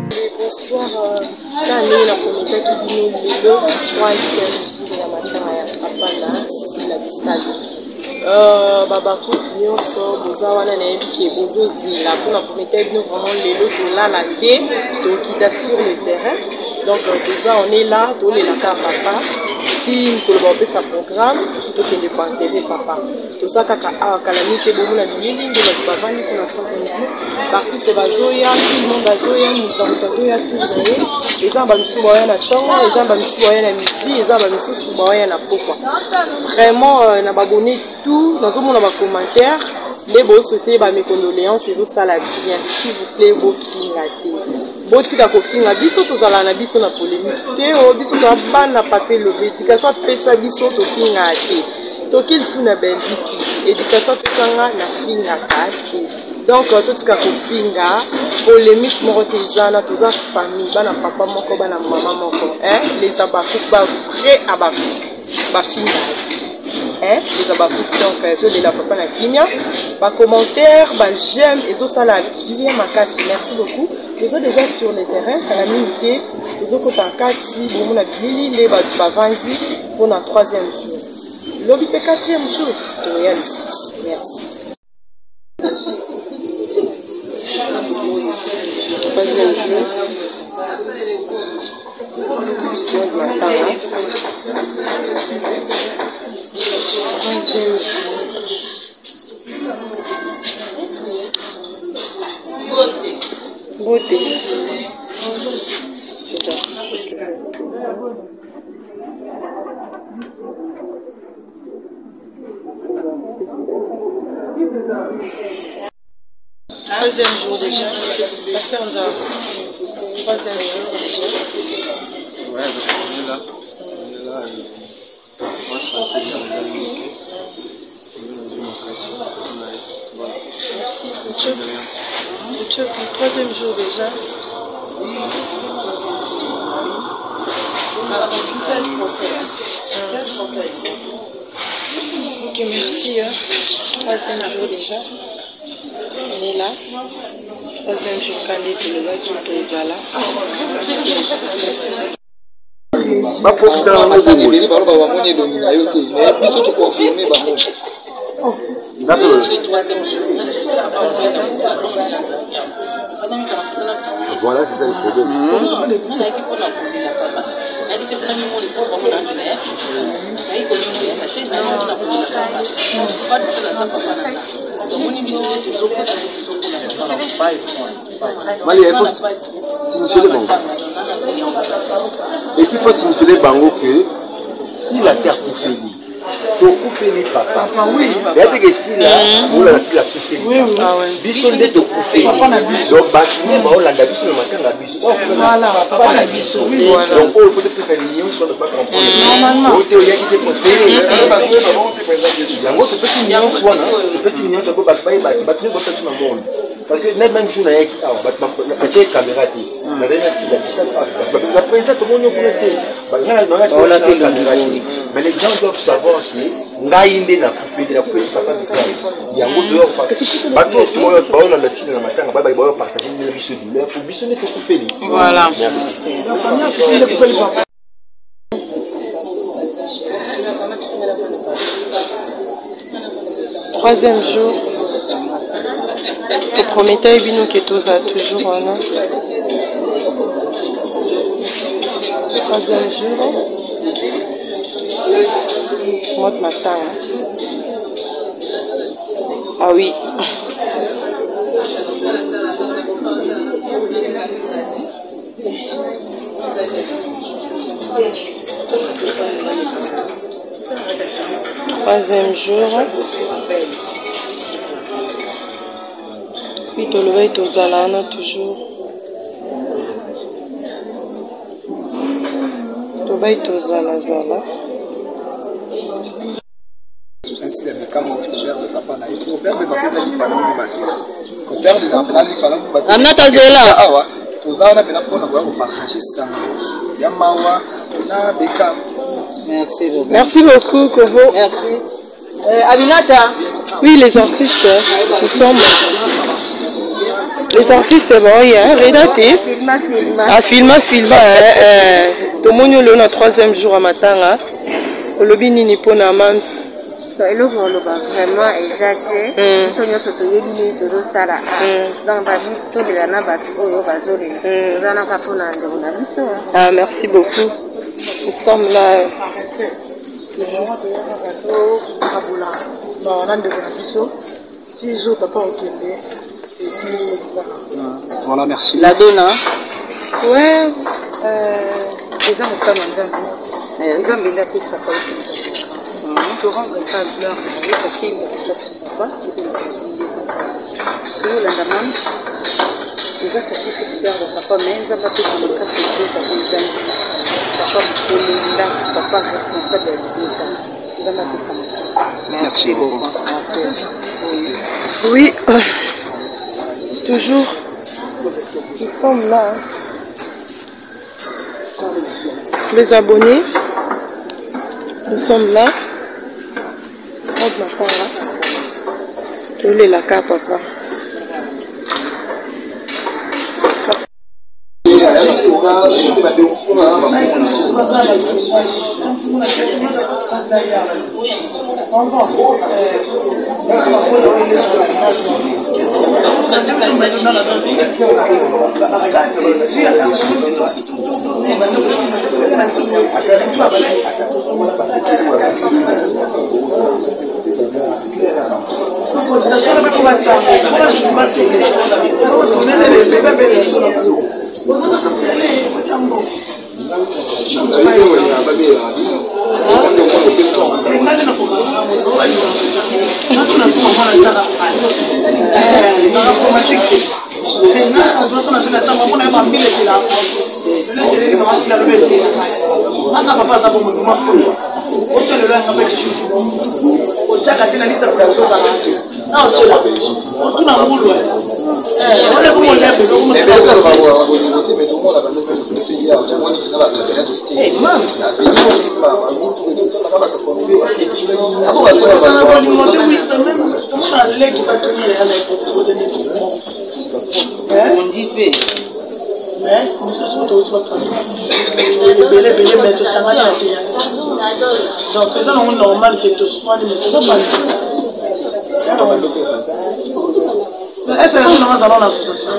Bonsoir, l'année la communauté qui vient le 3e jour de la matin à Papa la Bissali. Babakou nyonso boza wana na yebi ke bozozila mpona communauté bino vraiment lelo tolala te tokita sur le terrain. Donc déjà on est là, tolelaka papa. Si nous avons sa programme, nous devons enterrer papa. Tout ça, kaka calamité, bon, on a dit, nous devons pas venir pour la troisième jour. Partie de Bazoya, tout le monde a Zoya, nous avons Zoya, tout le monde. Les gens ont mis à la chambre, les gens ont mis à la midi, les gens ont mis à la pourquoi. Vraiment, on a abonné tout, dans un monde, on a commentaire. Les beaux souhaiter mes condoléances, les autres salades, bien, s'il vous plaît, beau clignaté. Botika kofinga biso tozala na biso na polémique te o biso to bana papier le éducation pesa biso to finga te to kil suna benditi éducation pesa nga na finga te donc totika kofinga polémique moko tezana toza famille bana papa moko bana mama moko les abakou ba vrai abakou ba finga les abakou donc to de la papa na kimia ba commentaire ba j'aime et ça la bien makasi merci beaucoup. Nous sommes déjà sur le terrain, à la minute, nous sommes en 4 si nous avons dit les bavandi pour notre 3e jour. L'objet 4e jour, merci. 3e jour. Beauté. Troisième jour déjà. J'espère qu'on a 3e jour déjà. Ouais, on est là. Moi, ça fait merci. Le 3e jour déjà. Ok, merci. 3e jour déjà. On est là. 3e jour quand on est là, qui est là. Voilà, c'est ça le problème. Et qu'il faut signifier les bangos que si la terre pouvait dire, tu coupes les papa. Oui. Il y a des si là, on a la poufée. Oui, oui. Bisson de te couper. Papa n'a biso. Donc, bâtiment, on l'a biso le matin, la biso. Voilà, papa n'a biso. Oui, voilà. Donc, il faut que les lions soient de pas comprendre. Normalement. Il y a qui te protège. Il y a qui te mignon soit là. Le petit mignon, c'est pour bâtir, bâtir dans le monde. Parce que même si on a une caméra, la présidente, tout le monde est connecté. Mais les gens doivent savoir si Naïndé n'a pas fait de la papa de ça. Il y a un autre dehors. Bateau, tout le monde a la fille dans la matin, on va partager une vie sur l'hiver. Il faut bisonner tout ce fait. Voilà. Merci. La famille, tu sais, il faut le papa. Troisième jour. Le Prométhée Bino qui est toujours en an. 3e jour. Mois de matin. Ah oui. Troisième jour. Puis tu le vois, tu as toujours. Tu vas tu zala. Ainsi, il y a des cas où tu perds de papa. Tu perds de papa, tu as dit père de papa, tu as dit papa. Amna tazela. Ah ouais. Tu as dit papa, tu as dit partager ça. Yamawa, na beka. Merci beaucoup, Kovo. Merci. Aminata. Oui, les artistes, nous sommes. Les artistes, bon, il y a Redaté. Filma. Tout le monde est le 3e jour à Matanga. Au lobby Nini Pona Mams. Vraiment exact. Nous sommes surtout les deux salles. Donc, tout le monde ah, merci beaucoup. Nous sommes là. Voilà, merci. La donna. Ouais. Les hommes comme les hommes viennent d'appeler ça pour rendre pas leur parce qu'il me dit ça pas. Nous, la maman, déjà facile de faire de papa, mais ils ont pas pu se le casser les amis. Papa responsable de l'État. Ils ont pas pu ça. Merci beaucoup. Oui, toujours. Nous sommes là. Les abonnés, nous sommes là. Tous les lacas, papa. Donc, les gens normal que tout soit est-ce que nous avons dans l'association?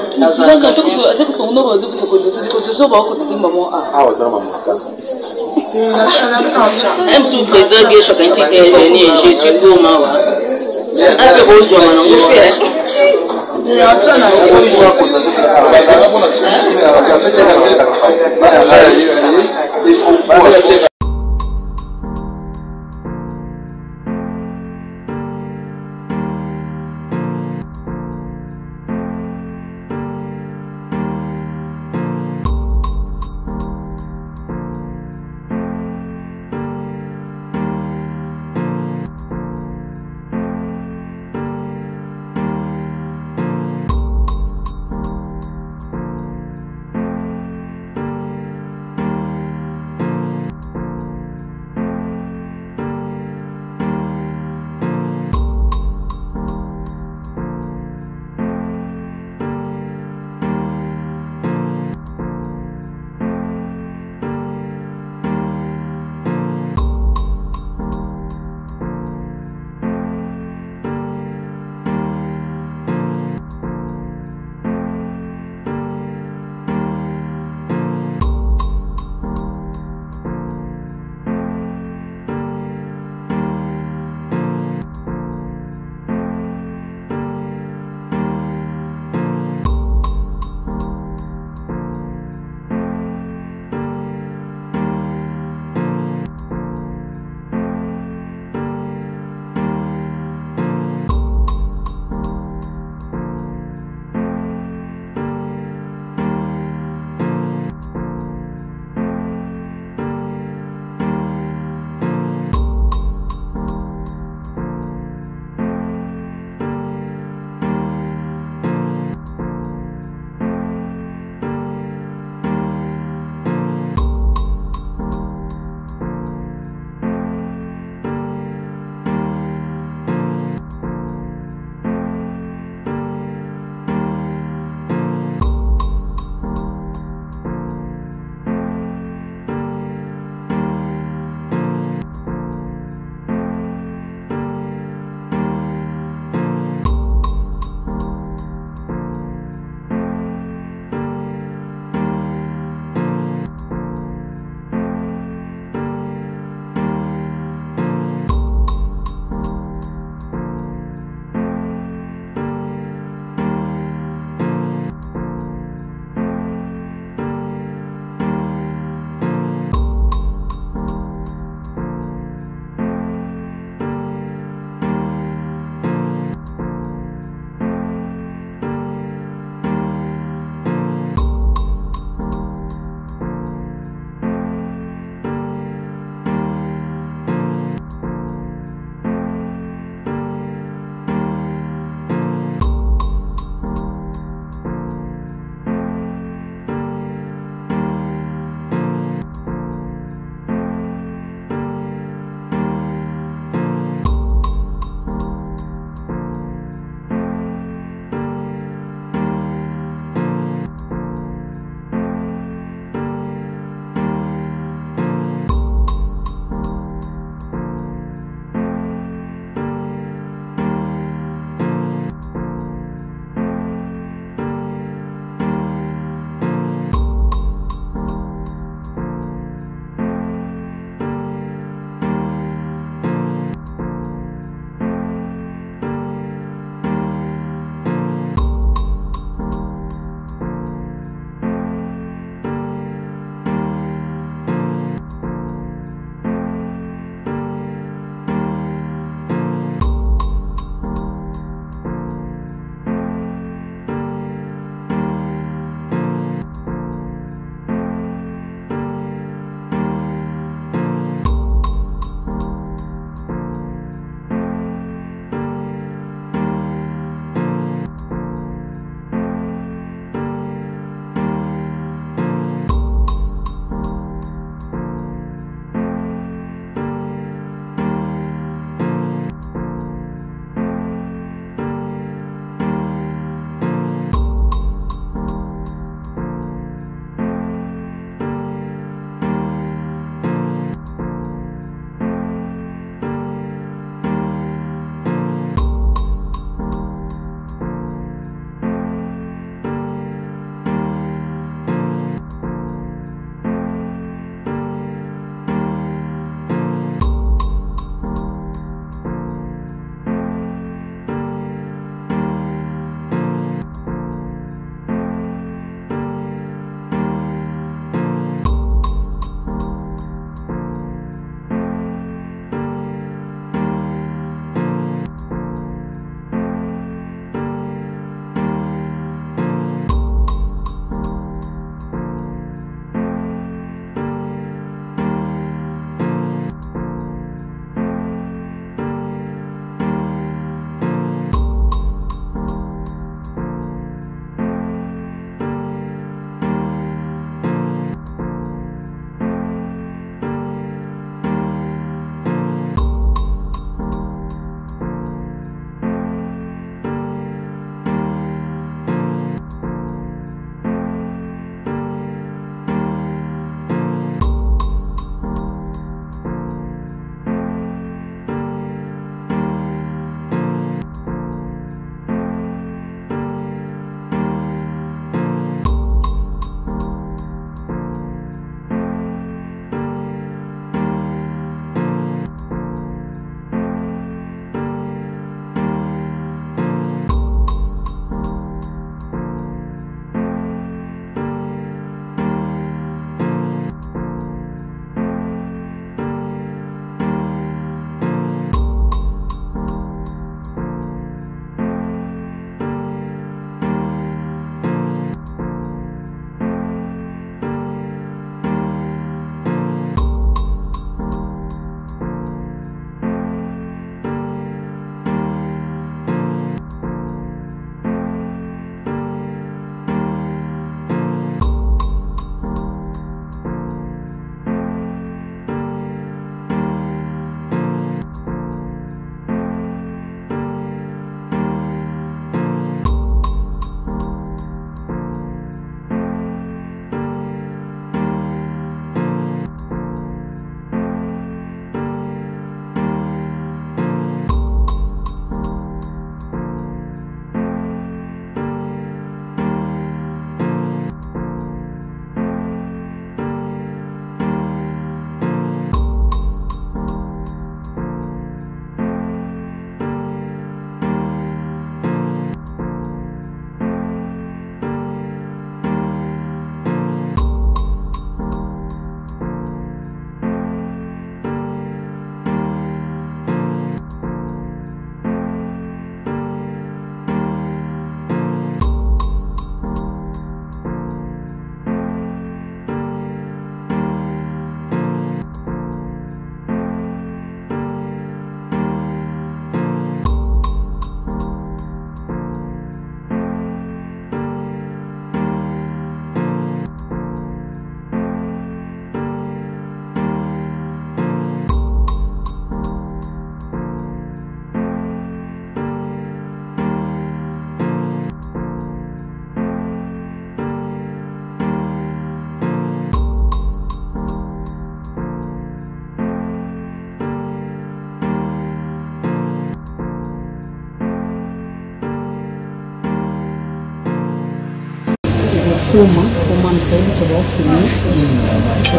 Kuma msaidi kwa wafumi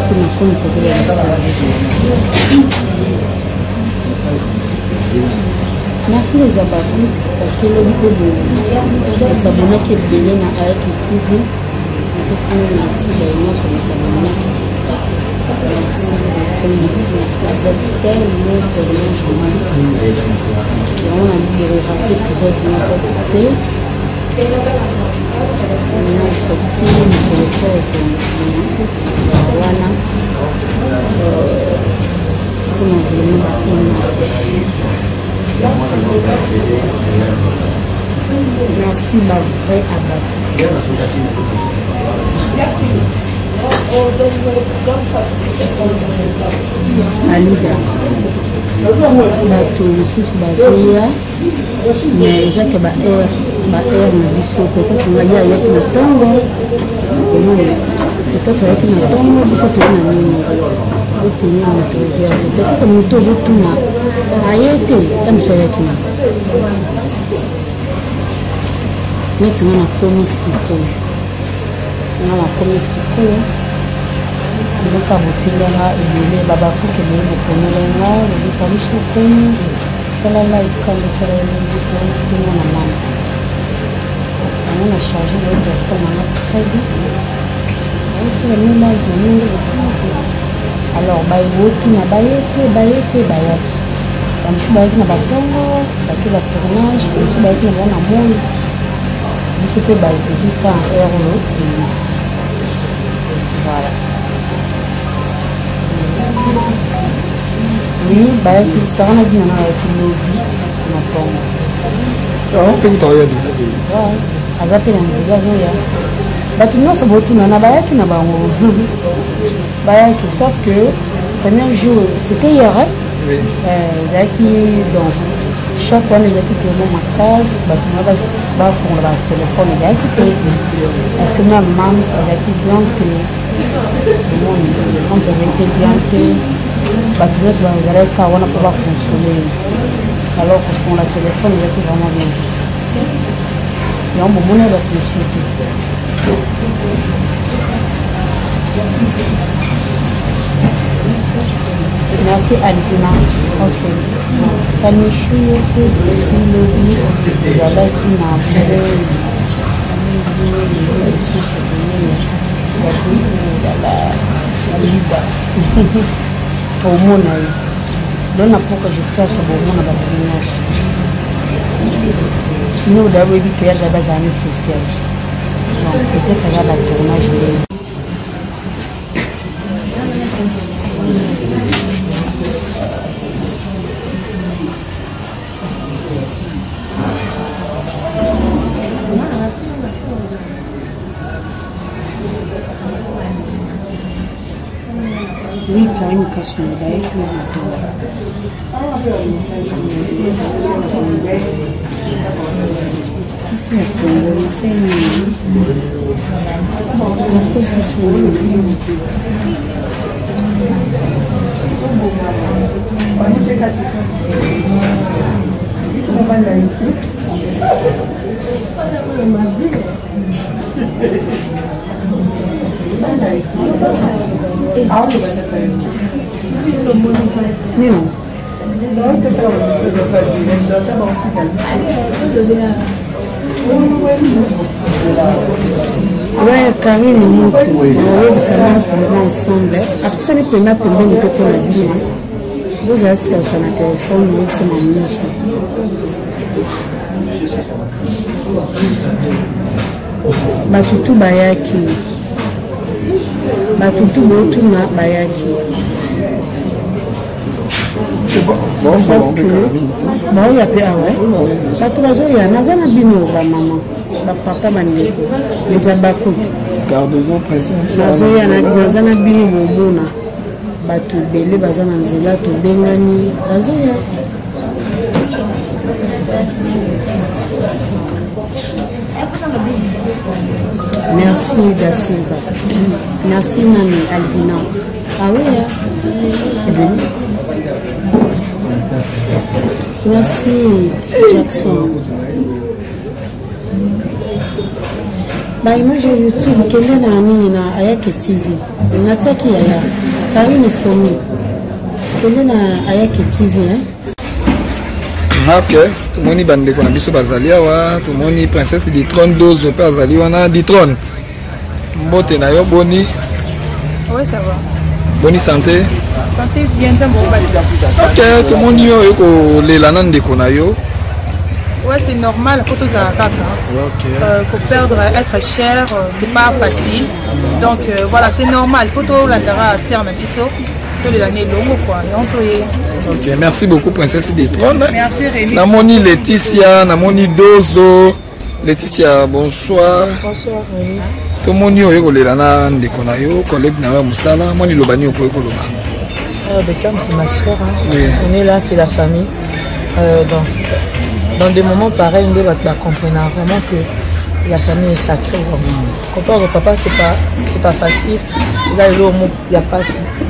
Kuna konti vile ya merci les abonnés parce que le beaucoup de s'abonner qui est belé na AEK TV parce que merci les gens sur les abonnés merci vous êtes tellement gentils et on a mis les ratés épisodes de notre côté on a sorti le téléphone voilà on a merci ma vraie abattu. Alida. Bato lisusu bazoya mais eza ke ba air na biso peut-être ngai ayaki na ntongo peut-être ayaki na ntongo biso toye na nini oteni moto regarde peut-être moto ozotuna aye te ya miso ayaki na neti nga nakomi sikoyo Nilika mutilanga ibele babaku kemeye bukomelenga nilika mishukuni salama ikando salama ikando na mama ana charge le téléphone na crédit on tire nous là nous alors bayoki na bayete bayaki bamsu bayaki na batongo baki ba tournage bamsu bayaki na mwana monde biso pe bayeki ka erlo voilà. Oui, bah ça on a dit on a été lobby na tombe. Ça on peut travailler bien. Ouais, azape na nzela zoya. Batu nyonso botuna na bayaki na bango. Bayaki sauf que premier jour c'était hier. Oui. Zaki donc chaque fois les équipes de ma case, batu na ba fond la téléphone zaki te. Parce que même maman ça zaki bien que comme ça avait été bien que Batounes va nous aller car on a pas consoler alors que font la téléphone ils étaient vraiment bien et on me monnaie la consulter merci Alvina ok Tamichou que le voilà qui n'a au monde donne pourquoi j'espère que bon monde va venir nous d'abord dit qu'il y a des années sociales donc peut-être qu'il y a la tournage oui, quand même, quand je suis avec ici, c'est non. Ouais, Karine et moi, nous sommes ensemble. Après ça, nous pouvons mettre un peu pour la vie. Vous avez sur le téléphone, nous sommes en mission. Batutu bayaki. Batutu botuna bayaki. Sauf que bah il y a peu ah ouais bato bazoya nazana bino ba maman ba papa bandeko les abako garde-en présence nazoya nazana bino bomona bato bele bazana nzela to bengani bazoya merci Da Silva merci Nani Alvina ah oui merci Jackson Ba image YouTube kende na nini na Ayake TV. Nataki yaya. Karine Fomi. Kende na Ayake TV Ok, tout le monde bande qu'on a biso bazalia wa, tout le monde princesse du trône 12 pe azali wana du trône. Mbote na yo boni. Oui, ça va. Bonne santé. Santé bien temps pour Ok, tout le monde yo ko lelana ndeko na yo. Ouais, c'est normal, photo Zarakaka. Pour perdre, être cher, c'est pas facile. Donc voilà, c'est normal. Photo l'intérêt à faire un biseau. Tout l'année longue quoi. Ok, merci beaucoup princesse des trônes. Merci Rémi. Namoni Laetitia, namoni Dozo. Laetitia, bonsoir. Bonsoir Rémi. Tout le monde yo ko lelana ndeko na yo, collègue na yo musala, moi ni lobani ko loba. Beckham, c'est ma soeur. Hein. Oui. On est là, c'est la famille. Donc, dans des moments pareils, on doit comprendre vraiment que la famille est sacrée. Quand on parle de papa, c'est pas facile. Là, il y a pas,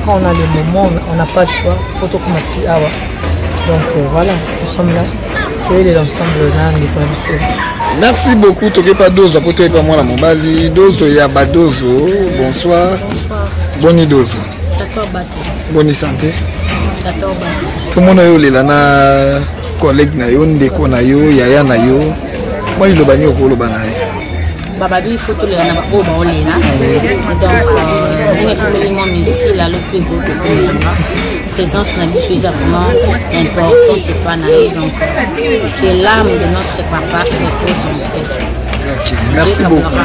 quand on a les moments, on n'a pas le choix. Photo comme donc voilà, nous sommes là. Il est l'ensemble là, merci beaucoup. Toke pas Dozo, pour toi pas moi la mobali. Dozo ya Badozo. Bonsoir. Bonne Dozo. Bonne santé. Tout le monde est là, collègue na yo, ndeko na yo, yaya na yo. Moi il lobani ko lobana. Bababi photo le na ba ba olena. Donc une expérience ici là le plus beau que présence na biso exactement important c'est pas naï donc que l'âme de notre papa repose en paix. Ok, merci beaucoup.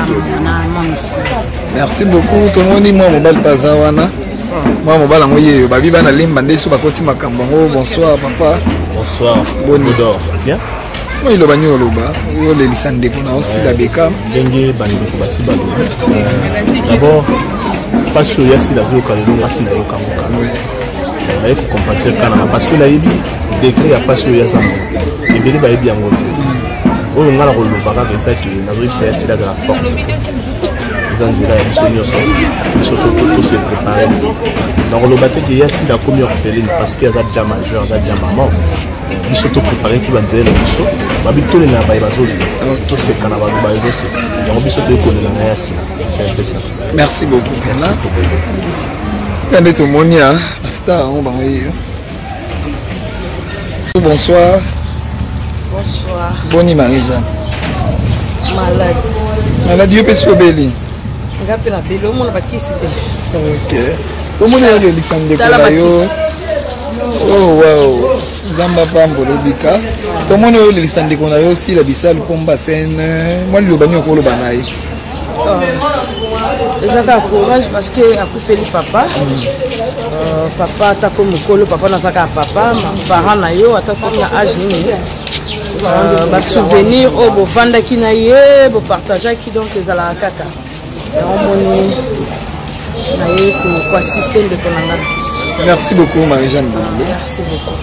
Merci beaucoup. Tout le monde dit moi mobile pazawana. Moi mobile ngoye babi bana limba ndeso bakoti makambo ngo bonsoir papa. Bonsoir. Bonne odor. Bien. Moi il obani oloba. Yo le lisande ko na aussi la beka. Denge bandi ko basi balo. D'abord face au yasi la zo ka le ngasi na yo kamoka. Aye ko compatir kana parce que la yibi décret ya face au yasa. Ebeli ba yibi yango te. Oyo ngala ko lo baka ke ça qui na zo yisa yasi la forte. Zanzira et surtout se préparer. Donc le bâtiment qui est ici la commune orpheline parce qu'il y a déjà majeur, déjà maman. Il surtout préparé pour l'enterrer le biseau. Babito les nabaï bazoli. Tout ce qu'on a bazoli aussi. Donc biseau de connaître la ici. C'est un peu ça. Merci beaucoup. Merci. Regardez tout le monde là. Basta on va envoyer. Bonsoir. Bonsoir. Bonne Marie-Jeanne. Malade. Malade Dieu peut sauver. Ngapi na belo mona bakisi te. Ok. Comment est le lisande ko yo? Oh wow. Zamba pambo lobika. Comment est le lisande ko yo si la bisal pomba scène. Moi le bani ko lo banai. Ezaka courage parce que akufeli papa. Papa ta ko mukolo papa na saka papa, parents na yo ata ko na âge ni. Ba souvenir au bo vanda ki na ye, bo partager ki donc ezala kaka. Merci beaucoup Marie-Jeanne. Merci beaucoup.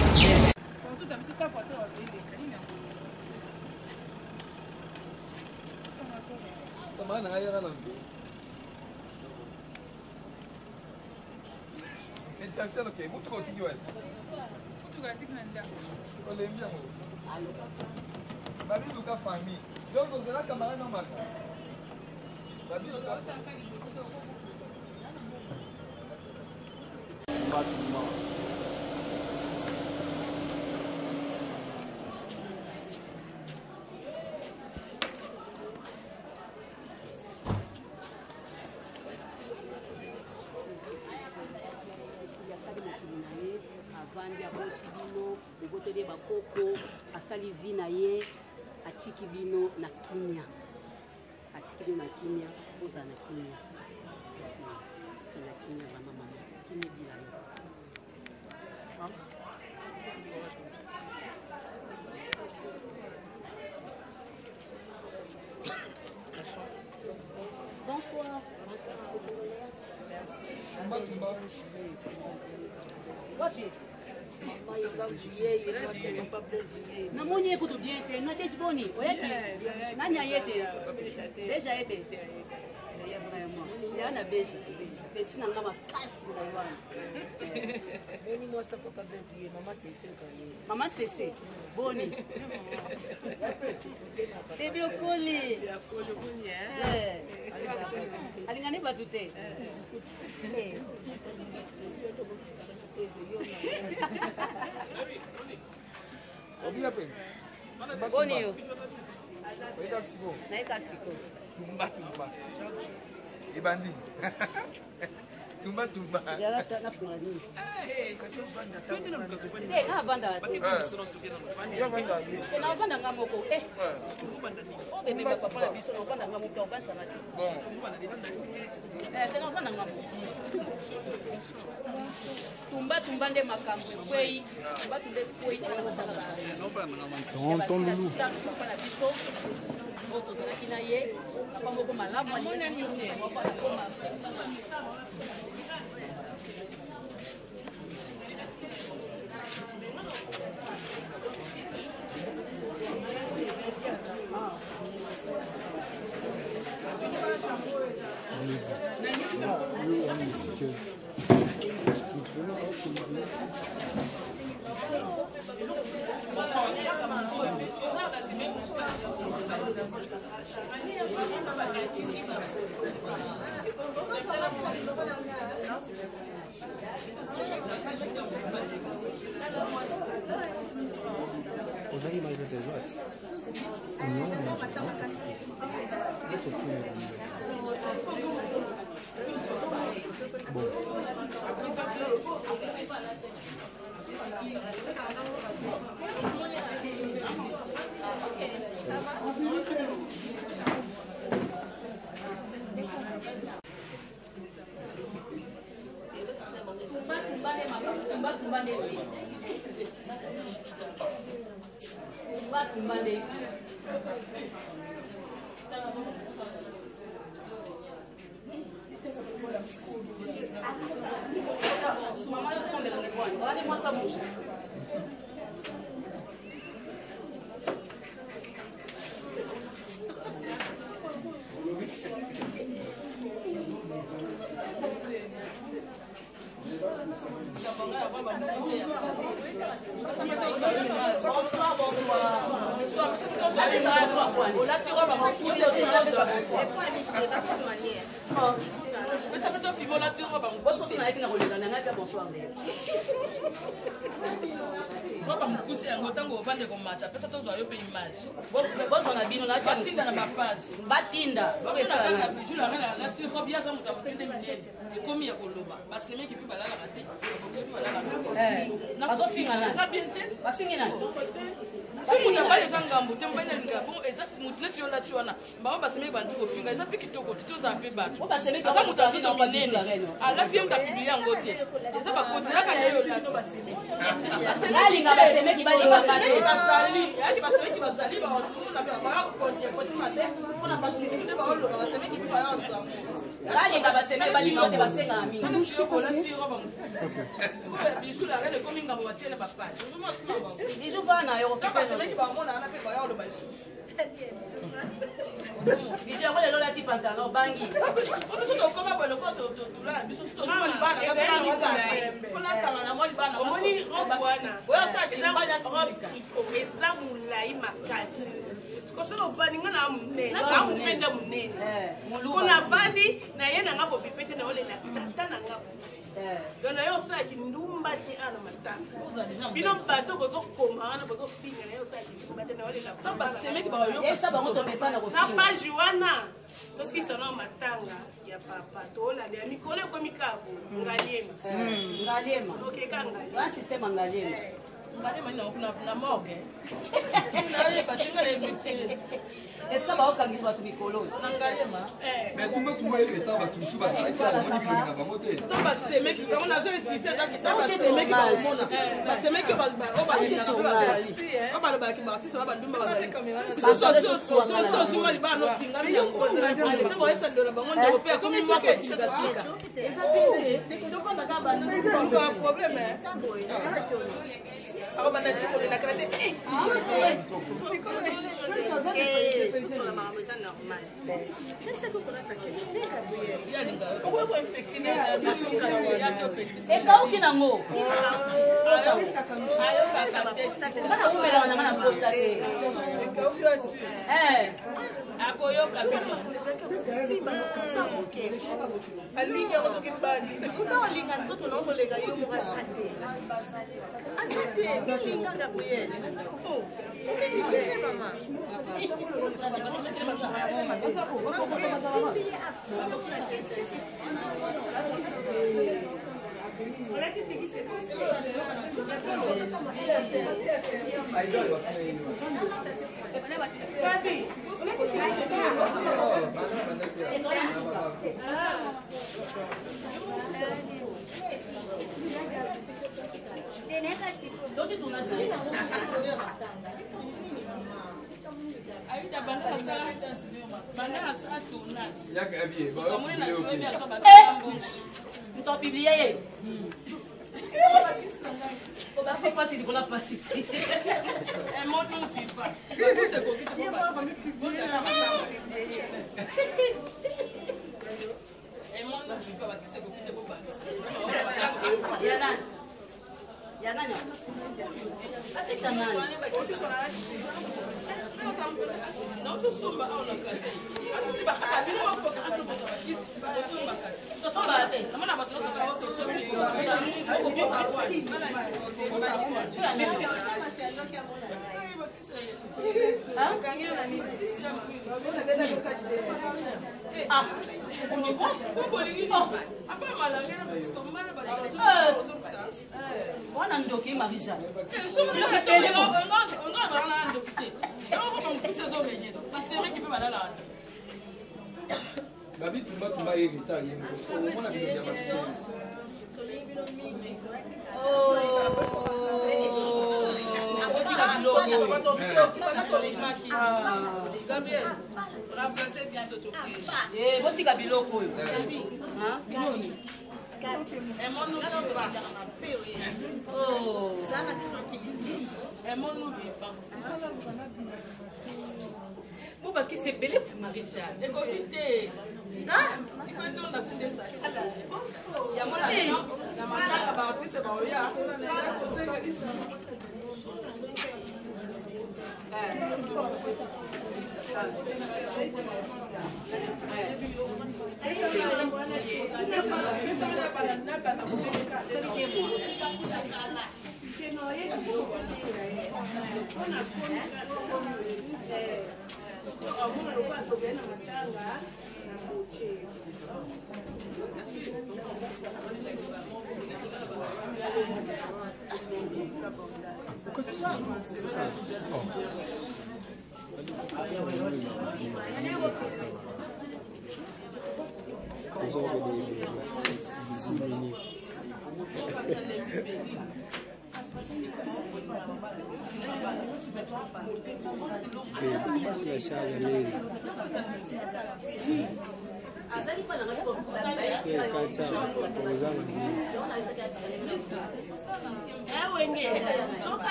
asali vina ye atiki bino na kimia oza na kimia ba mama kimia bila bonsoir. Merci. Na moni écoute bien te na te boni oyaki nani ayete déjà été vraiment ana beja. Petit na ngama kasi na wana. Boni moi ça papa bébé maman c'est Maman Cécé. Boni. Bébé okoli. Alingane batute. Boni yo. Naika siko. Tumba. Ibandi. Tumba. Jara na fulani. Na banda. Ya banda. Na banda ngamoko. Oh bébé papa la biso na banda ngamoko to banda ngati. Bon. Tena banda ngamoko. Tumba nde makambo kwei. Tumba kwei na banda ngamoko. On tombe lourd. Papa biso. Moto zalaki na ye. Papa moko malamu ali. Vous avez mal de tes autres. Non, bon. Batinda. Est-ce que tu as dit que tu as dit mais tout le monde est état, tu me souviens,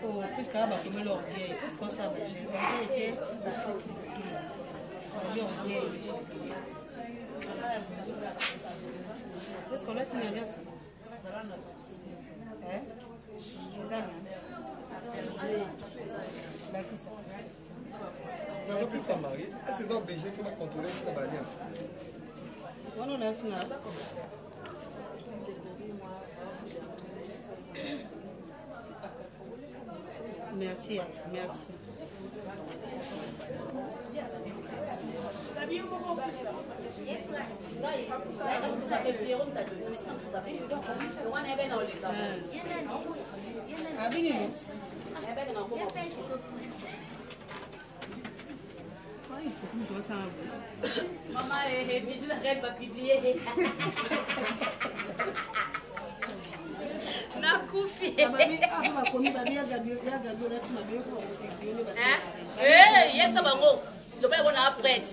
Oh, puisque là, comme l'orgueil, puisque ça va j'ai orgueil parce que là tu regardes ça. Hein? Les amis. Là qui ça? On peut s'en marier. Est-ce qu'ils sont obligés de faire contrôler cette alliance? On a ça. Merci, merci. Maman, je l'arrête pas publier. Yes, ça va go. Le bail on a prêt.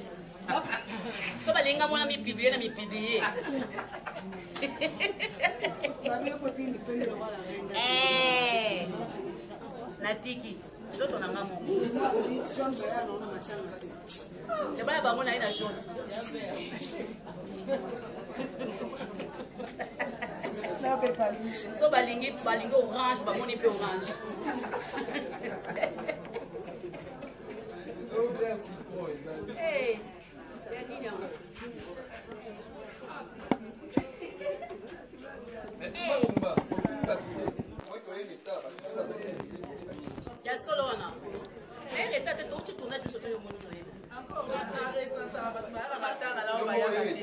So ba lenga mona mi publier na mi publier. Natiki. Joto na ngamo. Le bail ba mona ina jaune. So balingi orange, ba moni pe orange. Hey, ya solo wana. Leta te to tuna tu soto yo moni to yena. Encore ça va pas la batana là on va y aller.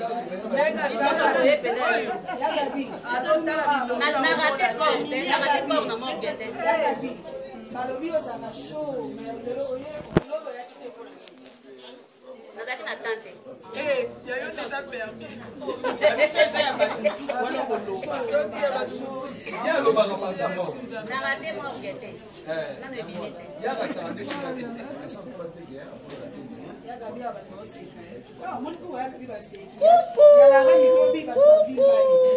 Na mo biete. Malobi ozama show, mais lelo ya kite ko. Nataki na tante. Eh, ya yo les a permis. Ya lo ba pas ça mort. Na mate mo biete. Na no binete. Ya ba ta ndesi na te. Ya gabi aba no se. Ah, mo ko ya gabi ba se. Ya la ga mi ko bi ba bi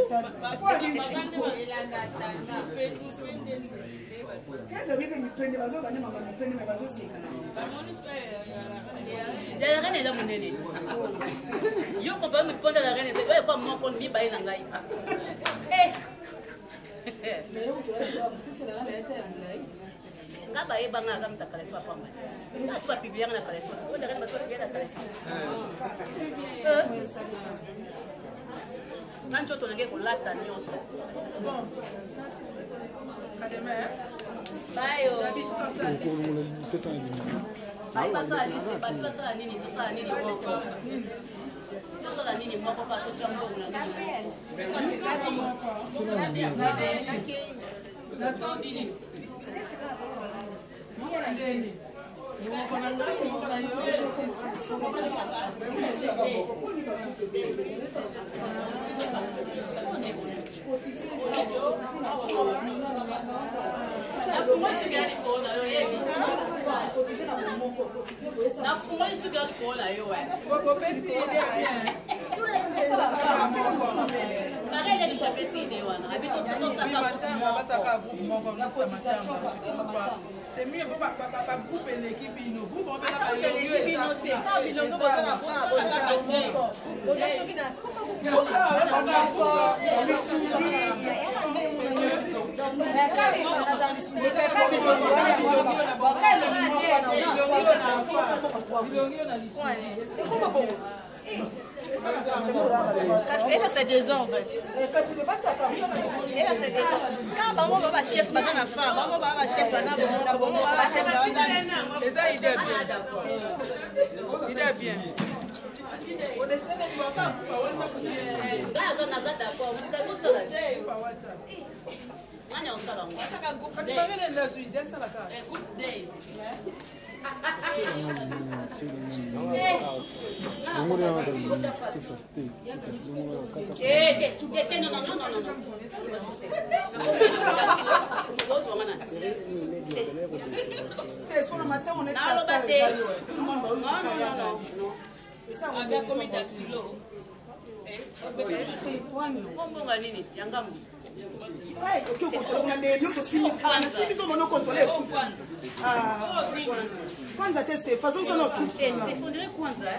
ba. Kwa ni Magande ba ilanda stanza. Petu spendens. Kendo bibi mipende bazo bane mama mipende me bazo sekana. Ya la reine da monene. Yo ko ba mi ponda la reine, ba ko mo kon mi ba ina ngai. Eh. Mais yo ko ya plus la reine était ngai. Ngaba e ba nga ga mtakale so pa mba. Na so publier na kale so. Ko da reine ba so publier na kale so. Kancho to nge ko lata nyonso. Bayo. Bai pasa liste, bai pasa nini moko. Pasa nini moko pa to chambo na nini. Na so dini. Moko na deni. Moko na so moko na yo. Na fuma isso que ele cola eu é. Vou pensar na regra de papel de wana. Habito tudo saca c'est mieux pour pas grouper l'équipe nous. Vous on peut pas l'équipe noter. Ah oui, nous va faire ça. Ela c'est des hommes. Ela c'est des hommes. Quand bango baba chef bazana fa, bango baba chef bana bango baba chef bana. Et ça il est bien d'accord. Il est bien. On essaie de voir ça pour WhatsApp. Là on a ça d'accord. Vous avez ça là. Nani on sala. Saka groupe. Parce que pas les là sur idée ça là. Groupe day. Kwanza tese, façon ça non plus. C'est faudrait kwanza.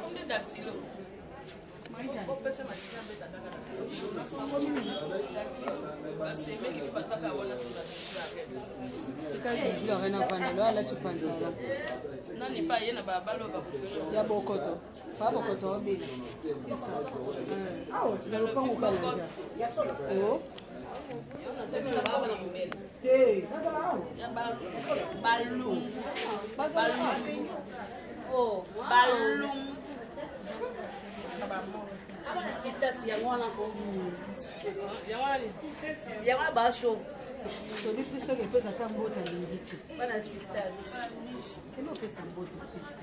Combien dactylo? Non, n'est pas yena ba balo ba kutoyo. Ya bokoto. Pas bokoto obi. Ah, tu vas le pas ou pas là. Oh. Te, ça va. Ya balum. Oh, balum. Sitas yang wana ko. Yang wana ba show. So di pesa ke pesa tambota ndiki. Bana sitas. Keno pesa mbota pesa.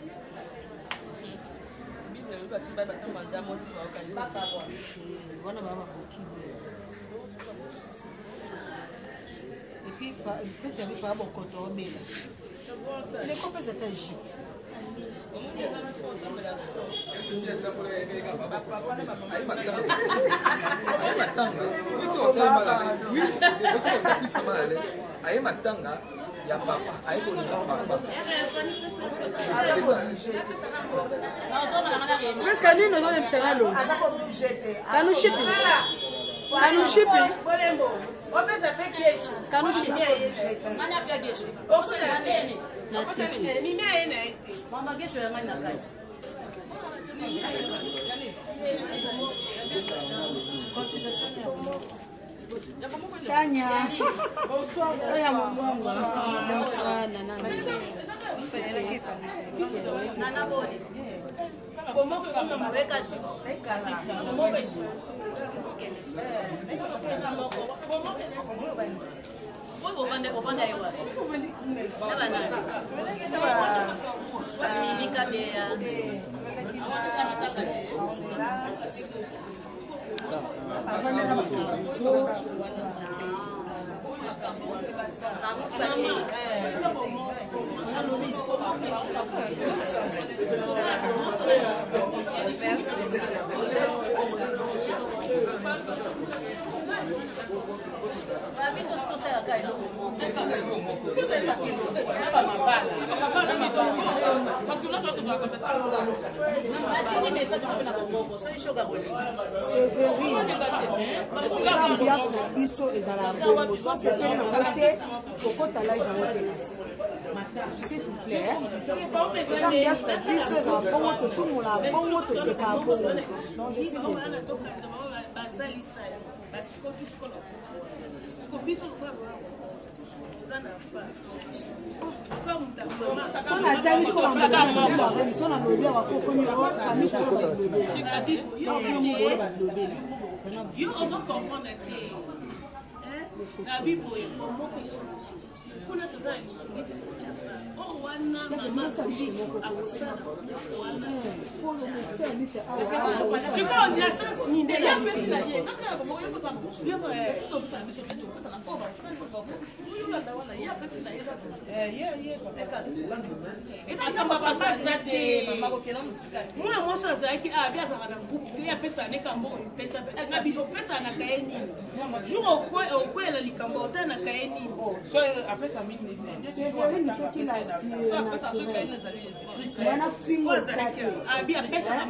Biblia yuko atiba ba tamba za moto wa kali. Paka hapo. Wana baba kukibe. Et puis pesa ya bipa bokoto obela. Le ko pesa ta jit. Aye matanga ya papa aye ko ni papa Mas kani no zone msengalo kanu shipi Opesa pekeshi. Kanu shipi Nani apia gesho? Opesa manene. Opesa mimi aina ite. Mama gesho ya ngani na kazi. Tanya. Bonsoir. Oya mwangu. Bonsoir nana. Nana boni. Comment comment maweka si? Comment beshi? Obanda yewa. Naba nani? Mimi kabea. Sasa nataka ambiance na biso ezala bongo so sepeli na mote kokota live yango te s'il vous plaît eza ambiance na biso ezala bongo totungola bongo toseka bongo donc je suis désolé son atali so na lobi awakokoni amisobalobeli you also comprendre que la Bible est comment kuna tazama nisuli oh wana mama sabi akusana wana siko na sasa ni ndio ya pesa na yeye nakaya kwa moyo kwa mtu leo to pesa na biso tu pesa na poba pesa na poba huyu ndo wana ya pesa na yeye ita kama papa zate mama kwa kila msika mwa mmoja zaki bia za madam group ya pesa ne kambo pesa na biso pesa na kaeni juro kwa la likambo tena kaeni so apesa mimi Séverine soki na wana fingo zate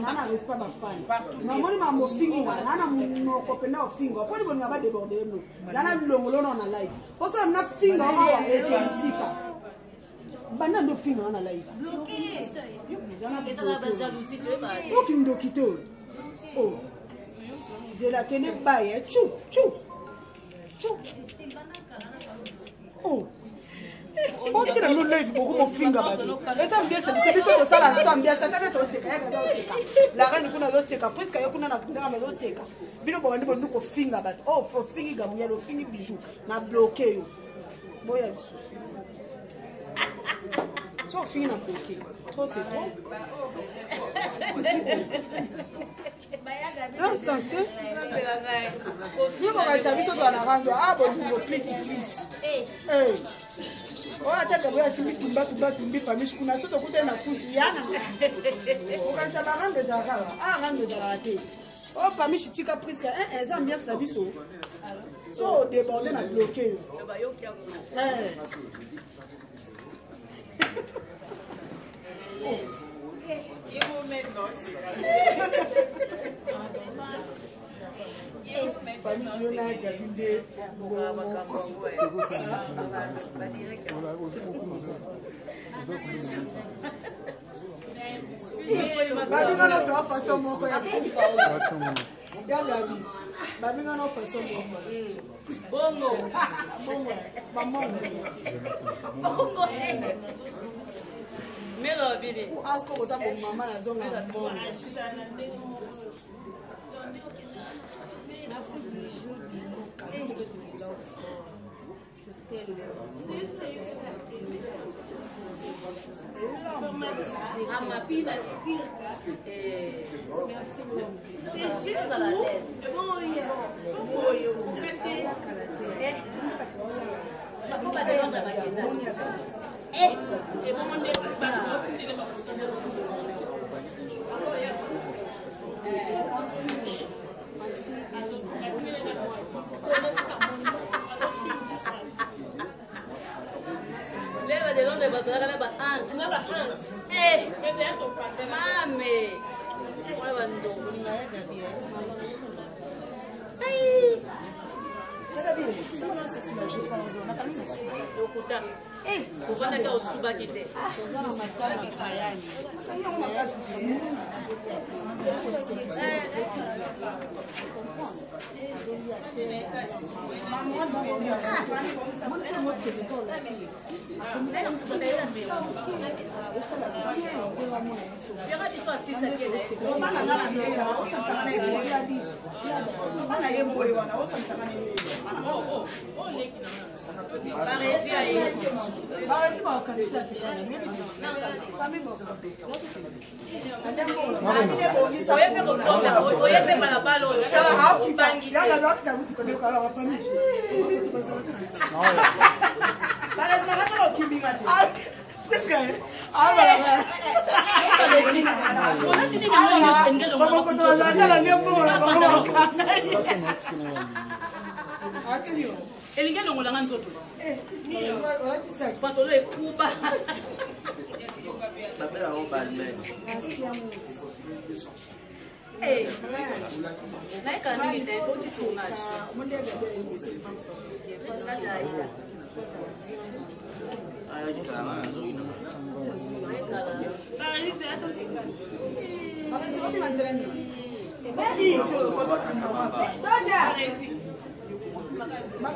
nana respa bafani namoni mamofingi nga nana munoko penda ofingo aponi boninga badeborde no zana longolo na live poso mna finga awa ete msika banda ndo finga na live oki ndokito oh zela kene baye chu oh Bonjour à nous live beaucoup mon finger bateau. Et ça me dit c'est biso to sala to ambia ça tata to seka ya ga seka. La reine kuna lo seka presque ya kuna na tunda na lo seka. Bino bo bandi bo nuko finger bateau. Oh for finger ga muya lo finger bijou na bloquer yo. Boya lisusu. So finger na bloquer. Trop c'est trop. Non sens que. Nous on va dire biso to na rando ah bon please. oyo ata gabriel asimbi tumbatumbi pamishi kuna so tokute na kusi yana okanisa barando ezalaka arando ezalaka te oyo pamishi tika priske eza ambiance na biso so déborde na bloke yo babingana toa façon moko ya gabi babingana façon moko bongo bongo melo bidi asko kota bo mama na zonga bongo. Merci bijou bimuka. Ma fille a dit merci beaucoup. C'est juste à la tête. Leva de onde você vai levar ans? Não vai ans. Eh, mame. Vai vando. Ai. Cada vez, se não se submerge para o na cabeça passa. Eu cuta. Eh, o vanda que o suba que tem. Usando uma cara de caiane. Tem uma casa de ele quer não olhar antes outro. Quando ele Cuba. Sabe a roupa mesmo. Ei, não é caminho de todo tipo nada. Aí de cara azul não. Ah, isso é tudo. Mas não me manterando. Baby, eu tô. Toja. Mas